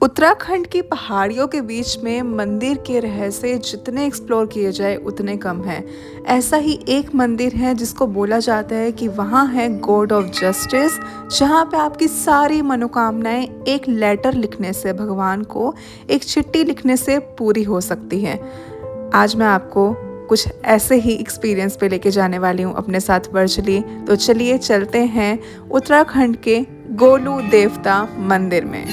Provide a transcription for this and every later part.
उत्तराखंड की पहाड़ियों के बीच में मंदिर के रहस्य जितने एक्सप्लोर किए जाए उतने कम हैं। ऐसा ही एक मंदिर है जिसको बोला जाता है कि वहाँ है गॉड ऑफ जस्टिस, जहाँ पे आपकी सारी मनोकामनाएं एक लेटर लिखने से, भगवान को एक चिट्ठी लिखने से पूरी हो सकती हैं। आज मैं आपको कुछ ऐसे ही एक्सपीरियंस पे लेके जाने वाली हूँ अपने साथ वर्चुअली। तो चलिए चलते हैं उत्तराखंड के गोलू देवता मंदिर में।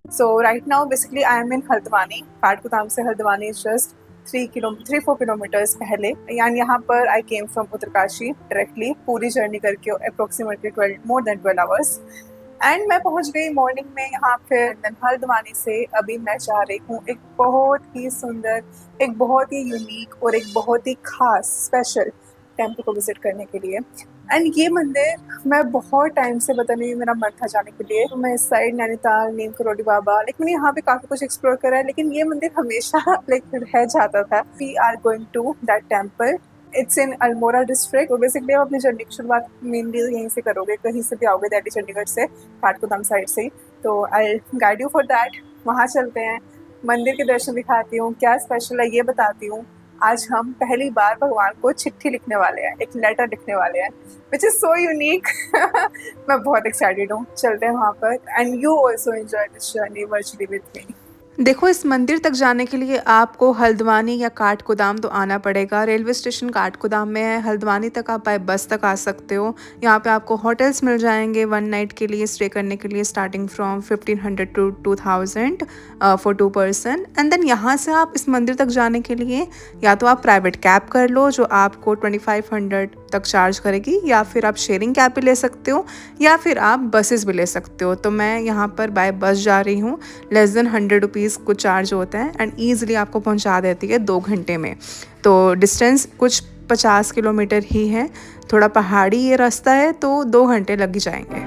So right now, basically, I am in Haldwani. Kathgodam से हल्द्वानी is just 3-4 किलोमीटर्स पहले। यानी यहाँ पर I came from Uttarkashi directly, पूरी जर्नी करके approximately 12 more than 12 hours। And मैं पहुँच गई मॉर्निंग में यहाँ पे। हल्द्वानी से अभी मैं जा रही हूँ एक बहुत ही सुंदर, एक बहुत ही यूनिक और एक बहुत ही खास स्पेशल टेम्पल को विजिट करने के लिए। एंड ये मंदिर मैं बहुत टाइम से, पता नहीं, मेरा मन था जाने के लिए। तो मैं इस साइड नैनीताल, नीम करोली बाबा, लाइक मैंने यहाँ पे काफ़ी कुछ एक्सप्लोर करा है, लेकिन ये मंदिर हमेशा लाइक रह जाता था। We are going to that temple. It's in Almora district. और बेसिकली आप अपनी जर्नी की शुरुआत मेनली यहीं से करोगे, कहीं से भी आओगे, दैट चंडीगढ़ से, काठगोदाम साइड से। तो आई गाइड यू फॉर दैट। वहाँ चलते हैं, मंदिर के दर्शन दिखाती हूँ, क्या स्पेशल है ये बताती हूँ। आज हम पहली बार भगवान को चिट्ठी लिखने वाले हैं, एक लेटर लिखने वाले हैं, विच इज़ सो यूनिक। मैं बहुत एक्साइटेड हूँ। चलते हैं वहाँ पर and you also enjoy this journey virtually with me. देखो, इस मंदिर तक जाने के लिए आपको हल्द्वानी या काठगोदाम तो आना पड़ेगा। रेलवे स्टेशन काठगोदाम में है। हल्द्वानी तक आप बाय बस तक आ सकते हो। यहाँ पे आपको होटल्स मिल जाएंगे 1 नाइट के लिए स्टे करने के लिए, starting from 1500 to 2000 for 2 person. And then यहाँ से आप इस मंदिर तक जाने के लिए या तो आप प्राइवेट कैब कर लो जो आपको 2500 तक चार्ज करेगी, या फिर आप शेयरिंग कैब भी ले सकते हो, या फिर आप बसेस भी ले सकते हो। तो मैं यहाँ पर बाय बस जा रही हूँ। लेस देन 100 रुपीज़ कुछ चार्ज होता है एंड ईज़िली आपको पहुँचा देती है 2 घंटे में। तो डिस्टेंस कुछ 50 किलोमीटर ही है। थोड़ा पहाड़ी ये रास्ता है, तो 2 घंटे लग ही जाएंगे।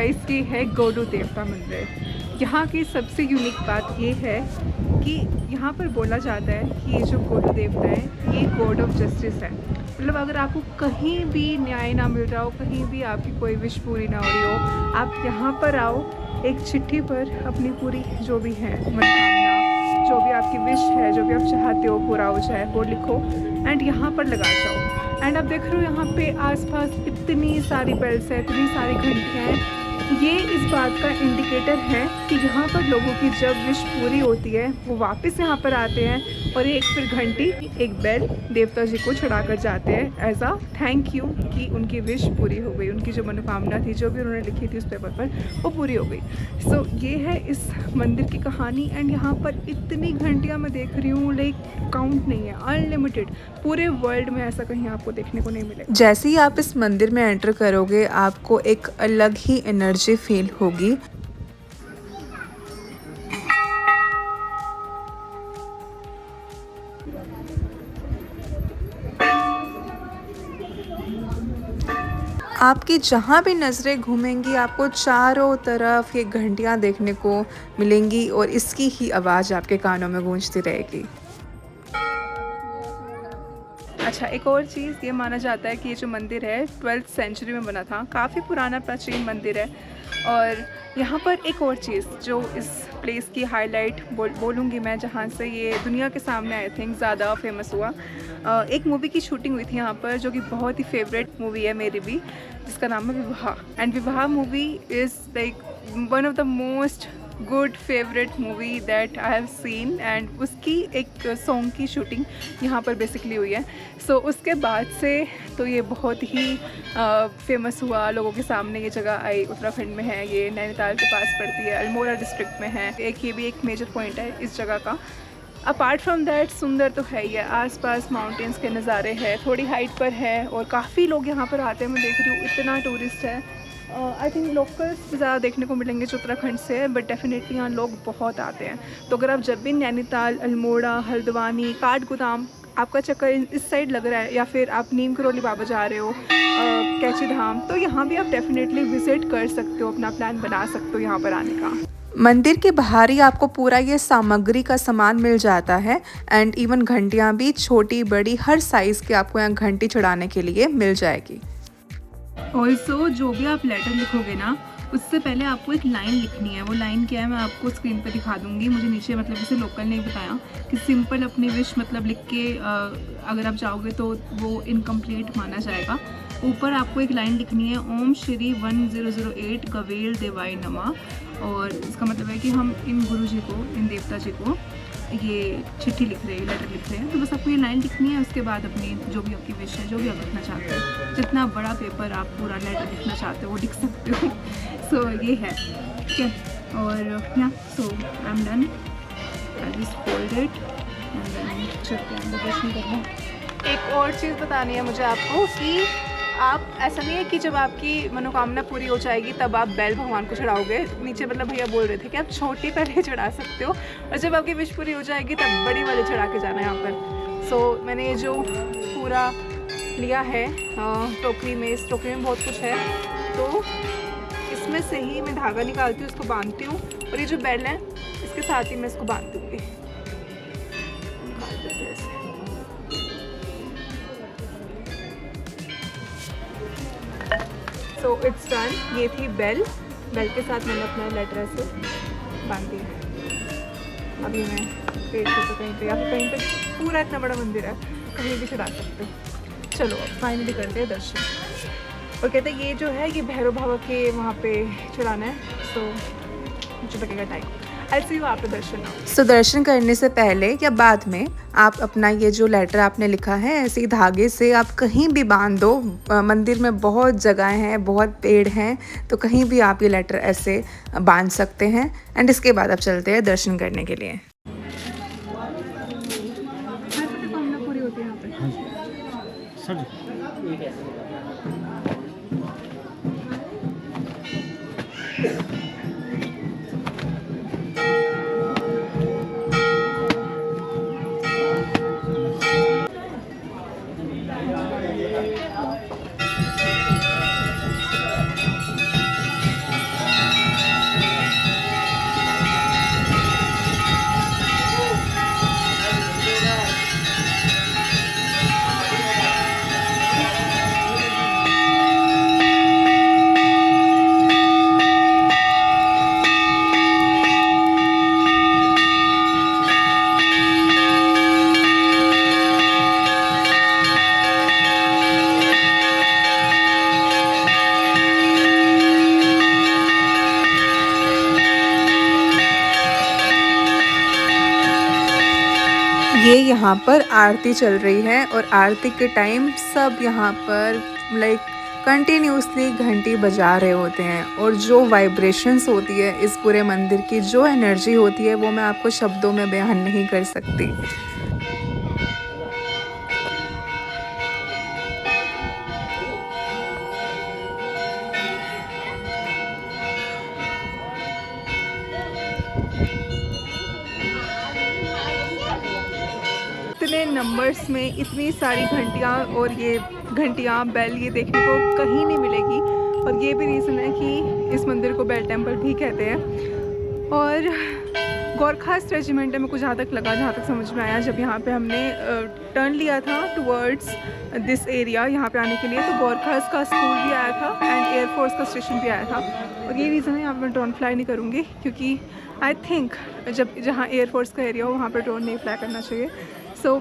इसकी है गोलू देवता मंदिर। यहाँ की सबसे यूनिक बात ये है कि यहाँ पर बोला जाता है कि ये जो गोलू देवता है ये गॉड ऑफ जस्टिस है। मतलब अगर आपको कहीं भी न्याय ना मिल रहा हो, कहीं भी आपकी कोई विश पूरी ना हो रही हो, आप यहाँ पर आओ, एक चिट्ठी पर अपनी पूरी जो भी है मनोकामना, जो भी आपकी विश है, जो भी आप चाहते हो पूरा हो जाए, वो लिखो एंड यहाँ पर लगा जाओ। एंड आप देख रहे हो यहाँ पे आसपास इतनी सारी बेल्स है, इतनी सारी घंटियाँ हैं। ये इस बात का इंडिकेटर है कि यहाँ पर लोगों की जब विश पूरी होती है वो वापस यहाँ पर आते हैं और एक फिर घंटी, एक बेल देवता जी को चढ़ा कर जाते हैं एज अ थैंक यू कि उनकी विश पूरी हो गई, उनकी जो मनोकामना थी, जो भी उन्होंने लिखी थी उस पेपर पर, वो पूरी हो गई। सो ये है इस मंदिर की कहानी। एंड यहाँ पर इतनी घंटियाँ मैं देख रही हूँ, लाइक काउंट नहीं है, अनलिमिटेड। पूरे वर्ल्ड में ऐसा कहीं आपको देखने को नहीं मिलेगा। जैसे ही आप इस मंदिर में एंटर करोगे आपको एक अलग ही एनर्जी फील होगी। आपकी जहाँ भी नज़रें घूमेंगी आपको चारों तरफ ये घंटियाँ देखने को मिलेंगी और इसकी ही आवाज़ आपके कानों में गूंजती रहेगी। अच्छा, एक और चीज़ ये माना जाता है कि ये जो मंदिर है 12th सेंचुरी में बना था। काफ़ी पुराना प्राचीन मंदिर है। और यहाँ पर एक और चीज़ जो इस प्लेस की हाईलाइट बोलूँगी मैं, जहाँ से ये दुनिया के सामने आई थिंक ज़्यादा फेमस हुआ, एक मूवी की शूटिंग हुई थी यहाँ पर जो कि बहुत ही फेवरेट मूवी है मेरी भी, जिसका नाम है विवाह। एंड विवाह movie is like one of the most good favourite movie that I have seen, and उसकी एक सॉन्ग की शूटिंग यहाँ पर बेसिकली हुई है। सो उसके बाद से तो ये बहुत ही फेमस हुआ, लोगों के सामने ये जगह आई। उत्तराखंड में है, ये नैनीताल के पास पड़ती है, अल्मोड़ा डिस्ट्रिक्ट में है। एक ये भी एक मेजर पॉइंट है इस जगह का। अपार्ट फ्रॉम दैट सुंदर तो है ही है, आसपास माउंटेन्स के नज़ारे हैं, थोड़ी हाइट पर है और काफ़ी लोग यहाँ पर आते हैं। मैं देख रही हूँ इतना टूरिस्ट है। आई थिंक लोकल्स ज़्यादा देखने को मिलेंगे जो उत्तराखंड से है, बट डेफिनेटली यहाँ लोग बहुत आते हैं। तो अगर आप जब भी नैनीताल, अल्मोड़ा, हल्द्वानी, काठगोदाम आपका चक्कर इस साइड लग रहा है, या फिर आप नीम करोली बाबा जा रहे हो, कैची धाम, तो यहाँ भी आप डेफिनेटली विज़िट कर सकते हो, अपना प्लान बना सकते हो यहाँ पर आने का। मंदिर के बाहर ही आपको पूरा ये सामग्री का सामान मिल जाता है, एंड इवन घंटियाँ भी छोटी बड़ी हर साइज़ की आपको यहाँ घंटी चढ़ाने के लिए मिल जाएगी। ऑल्सो जो भी आप लेटर लिखोगे ना, उससे पहले आपको एक लाइन लिखनी है। वो लाइन क्या है मैं आपको स्क्रीन पे दिखा दूँगी। मुझे नीचे मतलब जैसे लोकल ने बताया कि सिंपल अपनी विश मतलब लिख के अगर आप जाओगे तो वो इनकम्प्लीट माना जाएगा। ऊपर आपको एक लाइन लिखनी है, ओम श्री 1008 गवेल देवाय नमः। और इसका मतलब है कि हम इन गुरु जी को, इन देवता जी को ये चिट्ठी लिख रहे हैं, लेटर लिख रहे हैं। तो बस आपको ये लाइन लिखनी है। उसके बाद अपनी जो भी आपकी विश है, जो भी आप लिखना चाहते हो, जितना बड़ा पेपर आप पूरा लेटर लिखना चाहते हो वो लिख सकते हो। सो ये है, ठीक है। और या so I am done, I just fold it and then चलते हैं दर्शन करना। एक और चीज़ बतानी है मुझे आपको कि आप ऐसा नहीं है कि जब आपकी मनोकामना पूरी हो जाएगी तब आप बैल भगवान को चढ़ाओगे। नीचे मतलब भैया बोल रहे थे कि आप छोटी पहले चढ़ा सकते हो, और जब आपकी विश पूरी हो जाएगी तब बड़ी वाली चढ़ा के जाना है यहाँ पर। सो मैंने ये जो पूरा लिया है टोकरी में, इस टोकरी में बहुत कुछ है, तो इसमें से ही मैं धागा निकालती हूँ, इसको बांधती हूँ, और ये जो बेल है इसके साथ ही मैं इसको बांध दूँगी। So it's done. ये थी बेल के साथ मैंने अपना लेटर ऐसे बांध दिया। अभी मैं पेड़ पे कहीं पे या फिर कहीं पे, पूरा इतना बड़ा मंदिर है, कहीं भी चढ़ा सकते हो। चलो अब फाइनली करते हैं दर्शन। और कहते हैं ये जो है ये भैरव बाबा के वहाँ पे चढ़ाना है। सो मुझे लगेगा टाइम। सो दर्शन करने से पहले या बाद में आप अपना ये जो लेटर आपने लिखा है ऐसे ही धागे से आप कहीं भी बांध दो। मंदिर में बहुत जगह हैं, बहुत पेड़ हैं, तो कहीं भी आप ये लेटर ऐसे बांध सकते हैं। एंड इसके बाद आप चलते हैं दर्शन करने के लिए। ये यहाँ पर आरती चल रही है, और आरती के टाइम सब यहाँ पर लाइक कंटिन्यूसली घंटी बजा रहे होते हैं। और जो वाइब्रेशंस होती है इस पूरे मंदिर की, जो एनर्जी होती है, वो मैं आपको शब्दों में बयान नहीं कर सकती। इतने नंबर्स में इतनी सारी घंटियाँ, और ये घंटियाँ बेल ये देखने को कहीं नहीं मिलेगी। और ये भी रीज़न है कि इस मंदिर को बेल टेम्पल भी कहते हैं। और गोरखास रेजिमेंट है, मेरे को जहाँ तक लगा, जहाँ तक समझ में आया, जब यहाँ पे हमने टर्न लिया था टुवर्ड्स दिस एरिया यहाँ पे आने के लिए, तो गोरखास का स्कूल भी आया था एंड एयरफोर्स का स्टेशन भी आया था। और ये रीज़न है यहाँ पर मैं ड्रोन फ्लाई नहीं करूँगी, क्योंकि आई थिंक जहाँ एयरफोर्स का एरिया हो वहाँ पर ड्रोन नहीं फ्लाई करना चाहिए। सो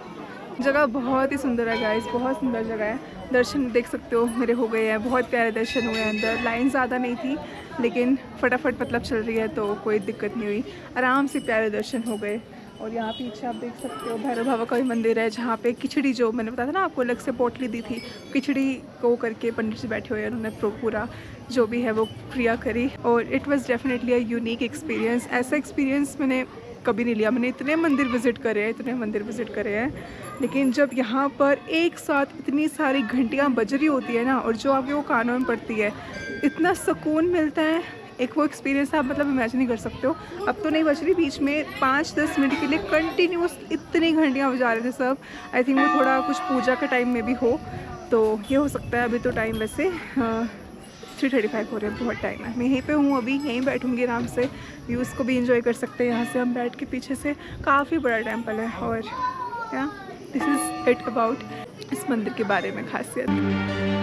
जगह बहुत ही सुंदर है गाइस, बहुत सुंदर जगह है। दर्शन देख सकते हो मेरे हो गए हैं, बहुत प्यारे दर्शन हुए हैं। अंदर लाइन ज़्यादा नहीं थी लेकिन फटाफट मतलब चल रही है तो कोई दिक्कत नहीं हुई, आराम से प्यारे दर्शन हो गए। और यहाँ पीछे आप देख सकते हो भैरव बाबा का भी मंदिर है, जहाँ पे खिचड़ी जो मैंने बताया था ना आपको, अलग से पोटली दी थी, खिचड़ी को करके पंडित जी बैठे हुए हैं, उन्होंने पूरा जो भी है वो क्रिया करी। और it was definitely a unique experience. ऐसा एक्सपीरियंस मैंने कभी नहीं लिया। मैंने इतने मंदिर विज़िट करे हैं, लेकिन जब यहाँ पर एक साथ इतनी सारी घंटियाँ बज रही होती है ना, और जो आपके वो कानों में पड़ती है, इतना सुकून मिलता है। एक वो एक्सपीरियंस आप मतलब इमेजिन नहीं कर सकते हो। अब तो नहीं बज रही, बीच में 5-10 मिनट के लिए कंटिन्यूस इतनी घंटियाँ बजा रहे थे सब। आई थिंक वो थोड़ा कुछ पूजा के टाइम में भी हो, तो ये हो सकता है। अभी तो टाइम वैसे 3:35 हो रहे हैं, बहुत टाइम है। मैं यहीं पे हूँ अभी, यहीं बैठूँगी आराम से, व्यूज़ को भी इंजॉय कर सकते हैं यहाँ से हम बैठ के। पीछे से काफ़ी बड़ा टेम्पल है। और या दिस इज़ इट अबाउट इस मंदिर के बारे में खासियत।